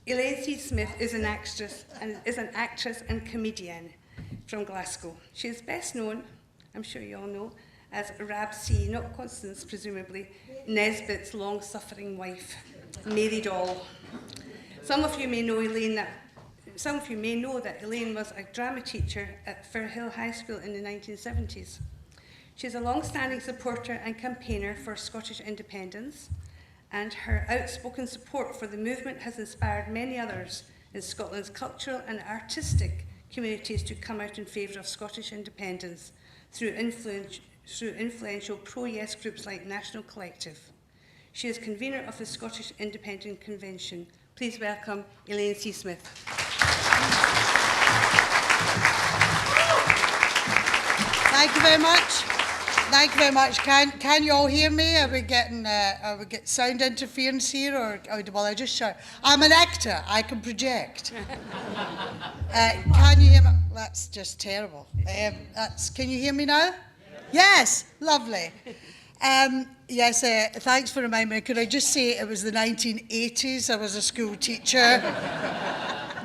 Elaine C Smith is an actress and comedian from Glasgow. She is best known, I'm sure you all know, as Rab C, not Constance presumably, Nesbitt's long-suffering wife, Mary Doll. Some of you may know that Elaine was a drama teacher at Firhill High School in the 1970s. She is a long-standing supporter and campaigner for Scottish independence, and her outspoken support for the movement has inspired many others in Scotland's cultural and artistic communities to come out in favour of Scottish independence through influential pro-yes groups like National Collective. She is convener of the Scottish Independence Convention. Please welcome Elaine C Smith. Thank you very much. Thank you very much. Can you all hear me? Are we getting sound interference here, or will I just shout? I'm an actor. I can project. Can you hear me? That's just terrible. Can you hear me now? Yes, lovely. Yes, thanks for reminding me. Could I just say it was the 1980s? I was a school teacher.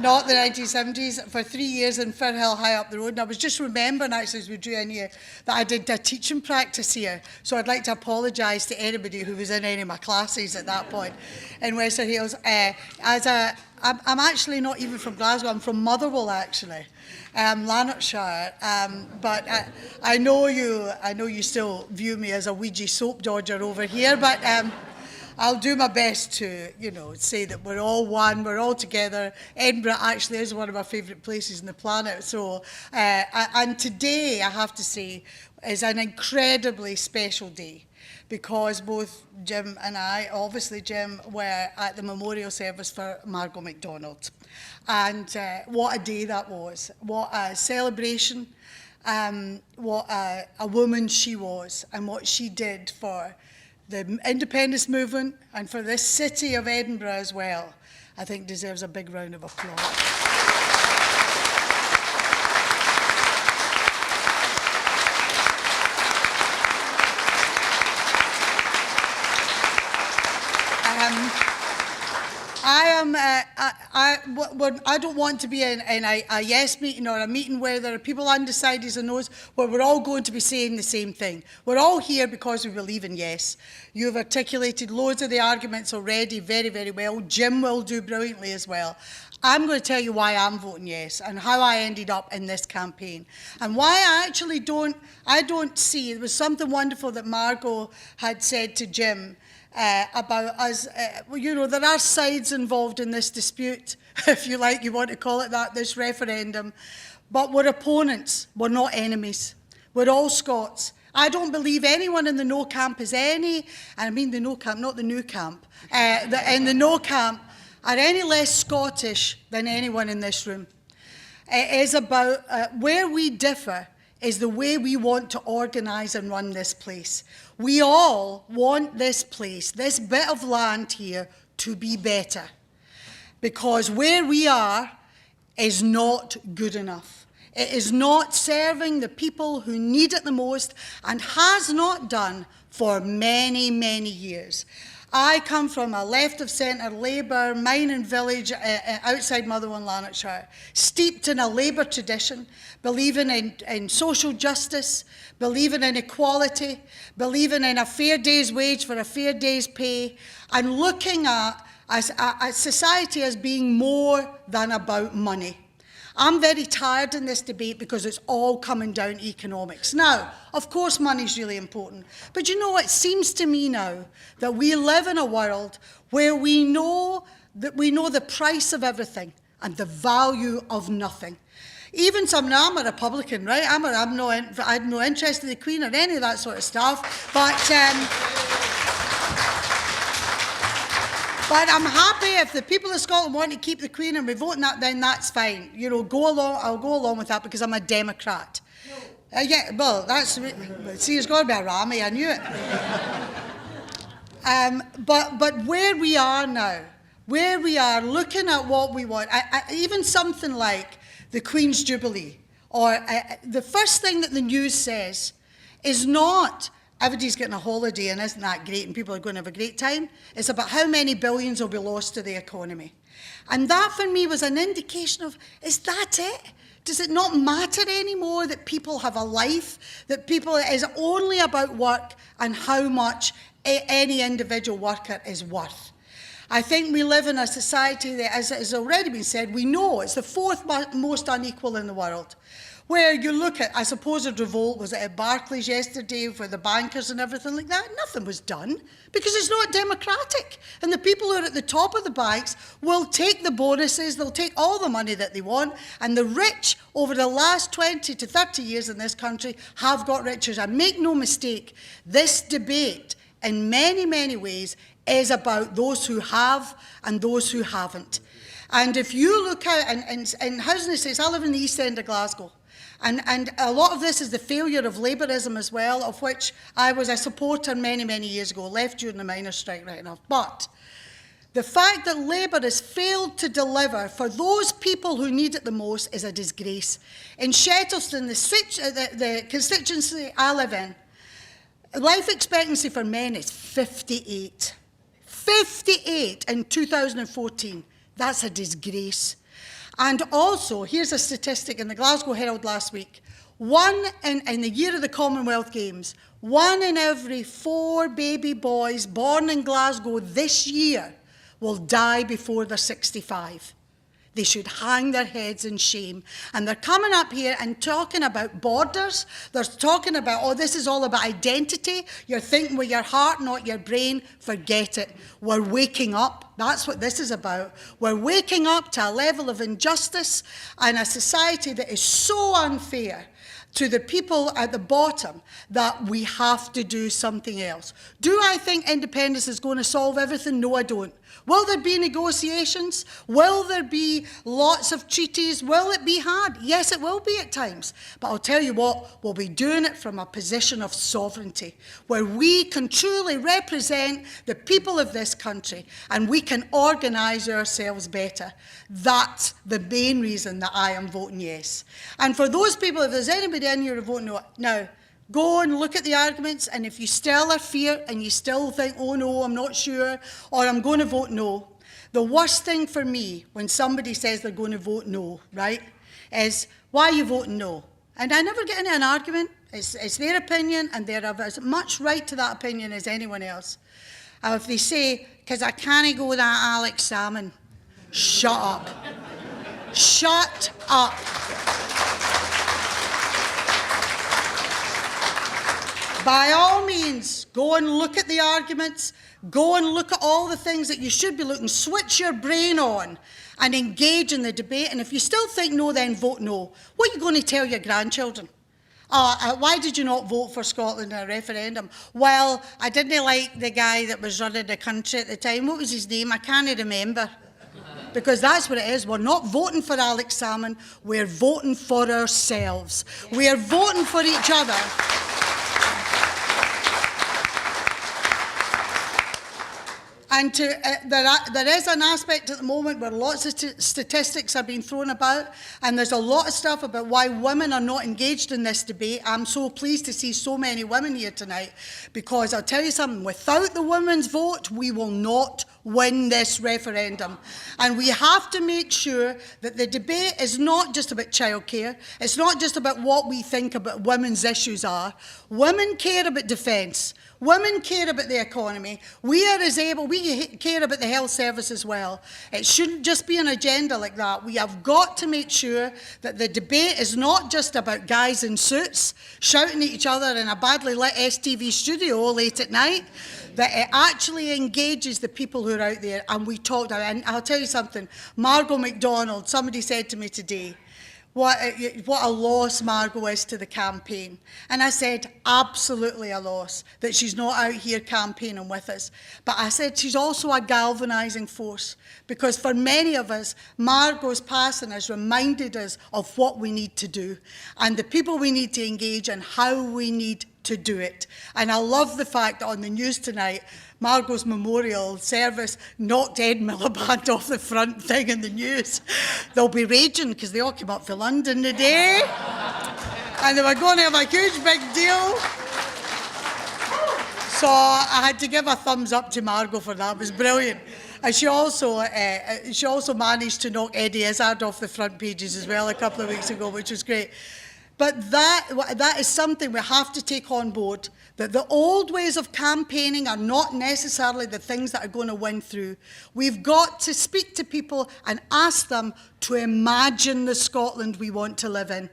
Not the 1970s, for 3 years in Firhill High up the road. And I was just remembering, actually, as we drew in here, that I did a teaching practice here. So I'd like to apologise to anybody who was in any of my classes at that point in Western Hales. I'm actually not even from Glasgow, I'm from Motherwell, actually, Lanarkshire. But I know you still view me as a Ouija soap dodger over here, but I'll do my best to, say that we're all one, we're all together. Edinburgh actually is one of my favourite places on the planet. So, and today, I have to say, is an incredibly special day, because both Jim and I, obviously Jim, were at the memorial service for Margot MacDonald. And what a day that was. What a celebration, what a woman she was, and what she did for the independence movement and for this city of Edinburgh as well, I think deserves a big round of applause. I don't want to be in a yes meeting or a meeting where there are people undecided and those where we're all going to be saying the same thing. We're all here because we believe in yes. You've articulated loads of the arguments already very, very well. Jim will do brilliantly as well. I'm going to tell you why I'm voting yes and how I ended up in this campaign. And why I actually don't see, it was something wonderful that Margot had said to Jim, about us, there are sides involved in this dispute, if you like, you want to call it that, this referendum, but we're opponents, we're not enemies. We're all Scots. I don't believe anyone in the no camp is any, and I mean the no camp, not the new camp, in the no camp are any less Scottish than anyone in this room. It is about where we differ is the way we want to organise and run this place. We all want this place, this bit of land here, to be better. Because where we are is not good enough. It is not serving the people who need it the most and has not done for many, many years. I come from a left-of-centre Labour mining village outside Motherwell in Lanarkshire, steeped in a Labour tradition, believing in social justice, believing in equality, believing in a fair day's wage for a fair day's pay, and looking at a society as being more than about money. I'm very tired in this debate because it's all coming down to economics. Now, of course, money's really important. But you know, it seems to me now that we live in a world where we know the price of everything and the value of nothing. Even now I'm a Republican, right? I have no interest in the Queen or any of that sort of stuff. But I'm happy if the people of Scotland want to keep the Queen and we vote that, then that's fine. I'll go along with that because I'm a Democrat. No. Yeah, well, see, there's got to be a Rami, I knew it. But where we are now, where we are looking at what we want, even something like the Queen's Jubilee, or the first thing that the news says is not everybody's getting a holiday and isn't that great and people are going to have a great time. It's about how many billions will be lost to the economy. And that for me was an indication of, is that it? Does it not matter anymore that people have a life, that people, it is only about work and how much any individual worker is worth? I think we live in a society that, as has already been said, we know it's the fourth most unequal in the world. Where you look at, I suppose, a revolt was at Barclays yesterday for the bankers and everything like that. Nothing was done because it's not democratic. And the people who are at the top of the banks will take the bonuses, they'll take all the money that they want. And the rich over the last 20 to 30 years in this country have got richer. And make no mistake, this debate in many, many ways is about those who have and those who haven't. And if you look out, and housing estates, I live in the East End of Glasgow. And a lot of this is the failure of Labourism as well, of which I was a supporter many, many years ago, left during the miners' strike, right enough. But the fact that Labour has failed to deliver for those people who need it the most is a disgrace. In Shettleston, the constituency I live in, life expectancy for men is 58. 58 in 2014. That's a disgrace. And also, here's a statistic in the Glasgow Herald last week. In the year of the Commonwealth Games, 1 in every 4 baby boys born in Glasgow this year will die before they're 65. They should hang their heads in shame. And they're coming up here and talking about borders. They're talking about, oh, this is all about identity. You're thinking with your heart, not your brain. Forget it. We're waking up. That's what this is about. We're waking up to a level of injustice and a society that is so unfair to the people at the bottom that we have to do something else. Do I think independence is going to solve everything? No, I don't. Will there be negotiations? Will there be lots of treaties? Will it be hard? Yes, it will be at times. But I'll tell you what, we'll be doing it from a position of sovereignty, where we can truly represent the people of this country and we can organise ourselves better. That's the main reason that I am voting yes. And for those people, if there's anybody in here who vote no, now, go and look at the arguments, and if you still are fear and you still think, oh no, I'm not sure, or I'm going to vote no, the worst thing for me when somebody says they're going to vote no, right, is, why are you voting no? And I never get into an argument. It's their opinion, and they have as much right to that opinion as anyone else. If they say, because I can't go with that Alex Salmon, shut up. Shut up. By all means, go and look at the arguments, go and look at all the things that you should be looking, switch your brain on and engage in the debate. And if you still think no, then vote no. What are you going to tell your grandchildren? Why did you not vote for Scotland in a referendum? Well, I didn't like the guy that was running the country at the time. What was his name? I can't remember. Because that's what it is. We're not voting for Alex Salmon. We're voting for ourselves. We're voting for each other. And there is an aspect at the moment where lots of statistics are being thrown about, and there's a lot of stuff about why women are not engaged in this debate. I'm so pleased to see so many women here tonight, because I'll tell you something, without the women's vote, we will not win this referendum. And we have to make sure that the debate is not just about childcare. It's not just about what we think about women's issues are. Women care about defence. Women care about the economy. We care about the health service as well. It shouldn't just be an agenda like that. We have got to make sure that the debate is not just about guys in suits shouting at each other in a badly lit STV studio late at night, that it actually engages the people who are out there. And we talked about it. And I'll tell you something, Margot MacDonald, somebody said to me today, what a loss Margot is to the campaign. And I said, absolutely a loss that she's not out here campaigning with us. But I said she's also a galvanising force, because for many of us, Margot's passing has reminded us of what we need to do and the people we need to engage and how we need to do it. And I love the fact that on the news tonight, Margot's memorial service knocked Ed Miliband off the front thing in the news. They'll be raging because they all came up for London today and they were going to have a huge big deal. So I had to give a thumbs up to Margot for that. It was brilliant. And she also managed to knock Eddie Izzard off the front pages as well a couple of weeks ago, which was great. But that is something we have to take on board, that the old ways of campaigning are not necessarily the things that are going to win through. We've got to speak to people and ask them to imagine the Scotland we want to live in.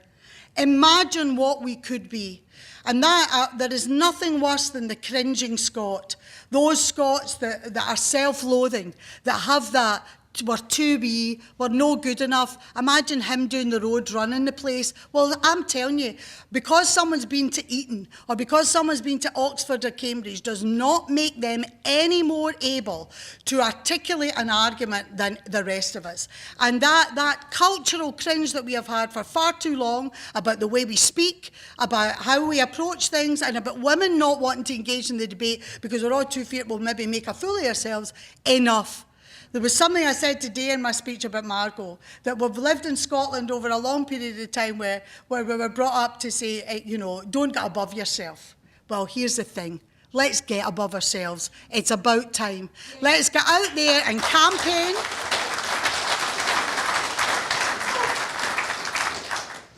Imagine what we could be. And there is nothing worse than the cringing Scot. Those Scots that are self-loathing, that have that, we're too wee, we're no good enough. Imagine him doing the road, running the place. Well, I'm telling you, because someone's been to Eton or because someone's been to Oxford or Cambridge does not make them any more able to articulate an argument than the rest of us. And that cultural cringe that we have had for far too long about the way we speak, about how we approach things, and about women not wanting to engage in the debate because we're all too fearful we'll maybe make a fool of ourselves, enough. There was something I said today in my speech about Margot, that we've lived in Scotland over a long period of time where we were brought up to say, you know, don't get above yourself. Well, here's the thing. Let's get above ourselves. It's about time. Let's get out there and campaign.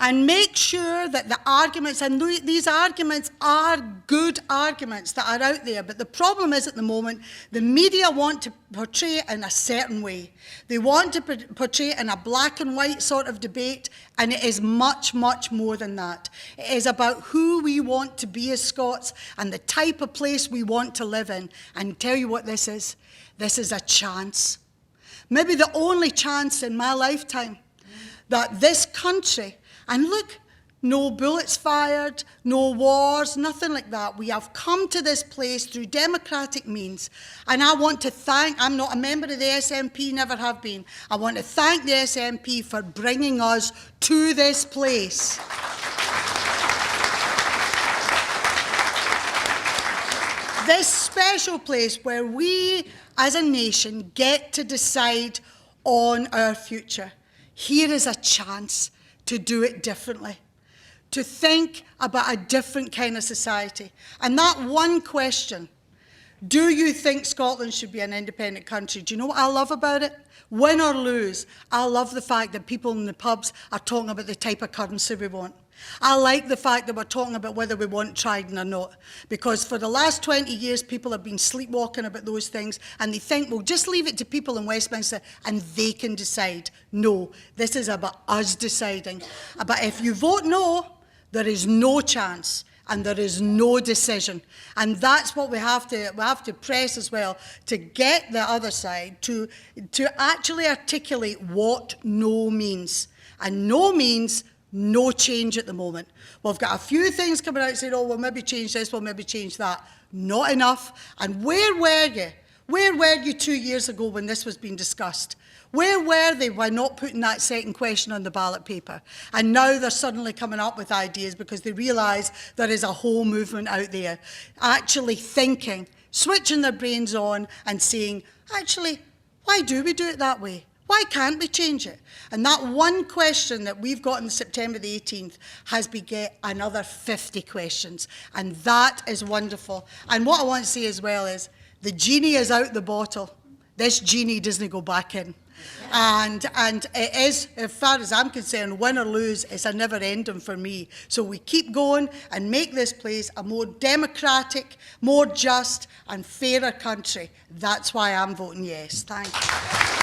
And make sure that the arguments, and these arguments are good arguments that are out there, but the problem is at the moment, the media want to portray it in a certain way. They want to portray it in a black and white sort of debate, and it is much, much more than that. It is about who we want to be as Scots and the type of place we want to live in. And tell you what this is. This is a chance. Maybe the only chance in my lifetime that this country, and look, no bullets fired, no wars, nothing like that. We have come to this place through democratic means. And I want to thank, I'm not a member of the SNP, never have been. I want to thank the SNP for bringing us to this place. This special place where we as a nation get to decide on our future. Here is a chance to do it differently, to think about a different kind of society. And that one question, do you think Scotland should be an independent country? Do you know what I love about it? Win or lose, I love the fact that people in the pubs are talking about the type of currency we want. I like the fact that we're talking about whether we want Trident or not, because for the last 20 years, people have been sleepwalking about those things, and they think, well, just leave it to people in Westminster and they can decide. No, this is about us deciding. But if you vote no, there is no chance and there is no decision. And that's what we have to press as well, to get the other side to actually articulate what no means. And no means no change at the moment. We've got a few things coming out saying, oh, we'll maybe change this, we'll maybe change that. Not enough. And where were you? Where were you 2 years ago when this was being discussed? Where were they by not putting that second question on the ballot paper? And now they're suddenly coming up with ideas because they realise there is a whole movement out there actually thinking, switching their brains on and saying, actually, why do we do it that way? Why can't we change it? And that one question that we've got on September the 18th has beget another 50 questions. And that is wonderful. And what I want to say as well is the genie is out the bottle. This genie doesn't go back in. And it is, as far as I'm concerned, win or lose, it's a never ending for me. So we keep going and make this place a more democratic, more just and fairer country. That's why I'm voting yes. Thank you.